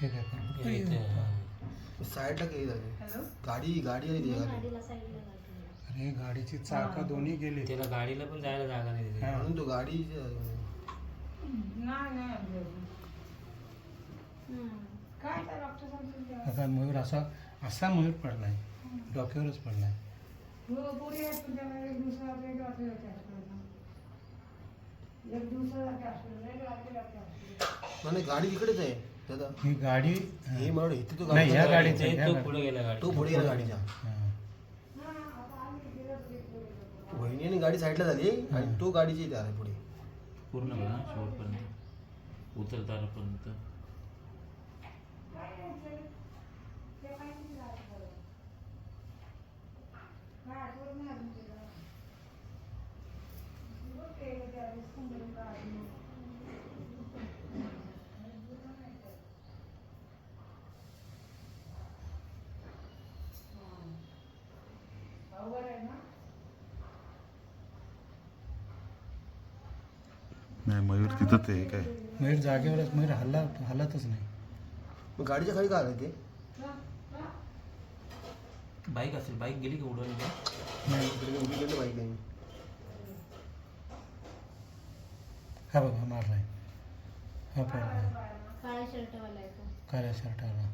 हे काय पण साईडला काही झाले गाडी गाडी आली अरे गाडीची चाकं दोन्ही गेली. त्याला गाडीला पण जायला जागा नाही तिथे. म्हणून तो गाडी आता मयूर असा असा मयूर पडलाय, डोक्यावरच पडलाय. नाही गाडी तिकडेच आहे दादा. ही गाडी हे मला इथे तो नाही, ह्या गाडी गाडीचं तो पुढे गेला गाडी. तो पुढे गेला गाडीच्या. हां. वहिनी गाडी साईडला झाली आणि तो गाडीची इथे आला पुढे. पूर्ण बघा शेवटपर्यंत उतरतापर्यंत. नाही मयूर तिथंच आहे काय. मयूर जागेवरच, मयूर हलतच नाही. मग गाडीच्या खाली का आलं ते? बाईक असेल, बाईक गेली का उडवली का? नाही. इकडे उभी गेलं बाईक नाही. हा बघा मारलाय. हा पडला काळ्या शर्टाला.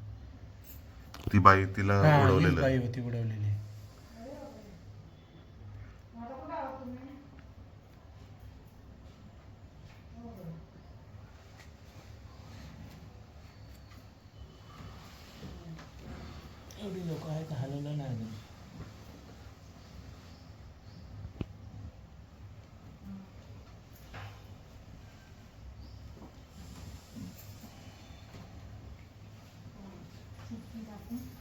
ती बाई तिला हा हीच उडवलेलं बाई होती उडवलेली. एवढी लोक आहेत, हलवलं नाही अजून. जाते